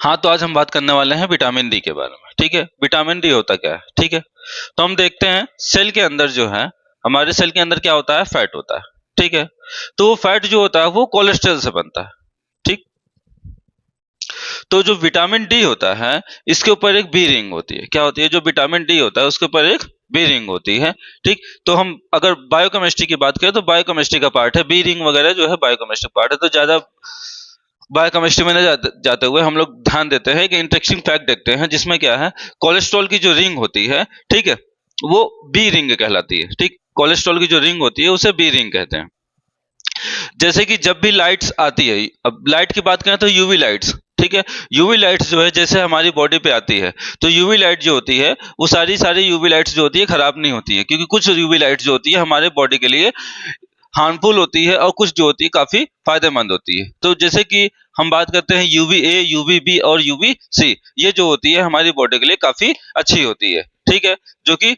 हाँ, तो आज हम बात करने वाले हैं विटामिन डी के बारे में। ठीक है, विटामिन डी होता क्या है? ठीक है, तो हम देखते हैं सेल के अंदर जो है, हमारे सेल के अंदर क्या होता है? फैट होता है। ठीक है, तो वो फैट जो होता है वो कोलेस्ट्रॉल से बनता है। ठीक, तो जो विटामिन डी होता है इसके ऊपर एक बी रिंग होती है। क्या होती है? जो विटामिन डी होता है उसके ऊपर एक बी रिंग होती है। ठीक, तो हम अगर बायोकेमिस्ट्री की बात करें तो बायोकेमिस्ट्री का पार्ट है, बी रिंग वगैरह जो है बायोकेमिस्ट्री पार्ट है। तो ज्यादा बायोकेमिस्ट्री में न जाते हुए हम लोग ध्यान देते हैं कि इंटरेस्टिंग फैक्ट देखते हैं, जिसमें क्या है, कोलेस्ट्रॉल की जो रिंग होती है, ठीक है, वो बी रिंग कहलाती है। ठीक, कोलेस्ट्रॉल की जो रिंग होती है उसे बी रिंग कहते हैं। जैसे कि जब भी लाइट्स आती है, अब लाइट की बात करें तो यूवी लाइट्स, ठीक है, यूवी लाइट्स जो है जैसे हमारी बॉडी पे आती है, तो यूवी लाइट जो होती है वो सारी सारी यूवी लाइट्स जो होती है खराब नहीं होती है, क्योंकि कुछ यूवी लाइट्स जो होती है हमारे बॉडी के लिए हार्मफुल होती है और कुछ जो होती है काफी फायदेमंद होती है। तो जैसे कि हम बात करते हैं यूवी ए, यूवी बी और यूवी सी, ये जो होती है हमारी बॉडी के लिए काफी अच्छी होती है। ठीक है, जो कि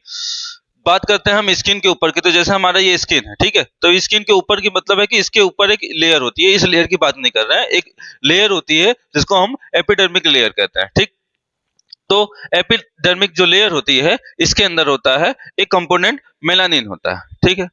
बात करते हैं हम स्किन के ऊपर की, तो जैसे हमारा ये स्किन है, ठीक है, तो स्किन के ऊपर की मतलब है कि इसके ऊपर एक लेयर होती है। इस लेयर की बात नहीं कर रहे हैं, एक लेयर होती है जिसको हम एपिडर्मिक लेयर कहते हैं। ठीक, तो एपिडर्मिक जो लेयर होती है इसके अंदर होता है एक कंपोनेंट मेलानिन होता है। ठीक है,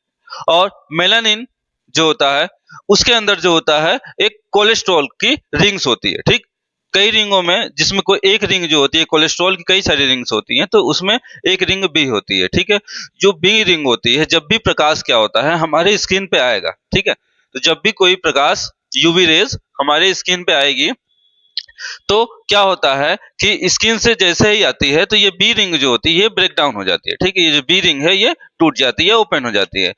और मेलानिन जो होता है उसके अंदर जो होता है एक कोलेस्ट्रॉल की रिंग्स होती है। ठीक, कई रिंगों में, जिसमें कोई एक रिंग जो होती है, कोलेस्ट्रॉल की कई सारी रिंग्स होती हैं, तो उसमें एक रिंग बी होती है। ठीक है, जो बी रिंग होती है, जब भी प्रकाश क्या होता है हमारे स्किन पे आएगा, ठीक है, तो जब भी कोई प्रकाश यूवी रेज हमारे स्किन पे आएगी तो क्या होता है कि स्किन से जैसे ही आती है तो ये बी रिंग जो होती है ये ब्रेक डाउन हो जाती है। ठीक है, ये जो बी रिंग है ये टूट जाती है, ओपन हो जाती है,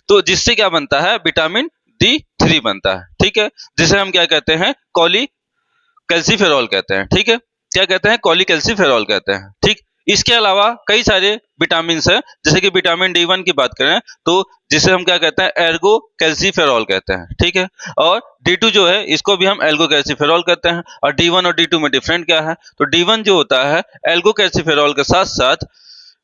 तो जिससे क्या बनता है? विटामिन D3 बनता है। ठीक है, जिसे हम क्या कहते हैं? कॉली कैल्सीफेरॉल कहते हैं। ठीक है, क्या कहते हैं? कॉली कैल्सीफेरॉल कहते हैं। ठीक, इसके अलावा कई सारे विटामिन हैं, जैसे कि विटामिन D1 की बात करें तो जिसे हम क्या कहते हैं? एर्गो कैल्सीफेरॉल कहते हैं। ठीक है, और D2 जो है इसको भी हम एल्गो कैल्सीफेरॉल कहते हैं। और D1 और D2 में डिफरेंट क्या है? तो D1 जो होता है एल्गो कैल्सीफेरॉल के साथ साथ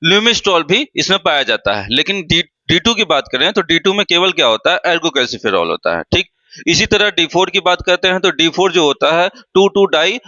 ल्यूमिस्ट्रॉल भी इसमें पाया जाता है, लेकिन D2 की बात करें तो D2 में केवल क्या होता है? एल्गो कैल्सीफेरॉल होता है। ठीक, इसी तरह D4 की बात करते हैं तो D4 जो होता है 2,2 डाई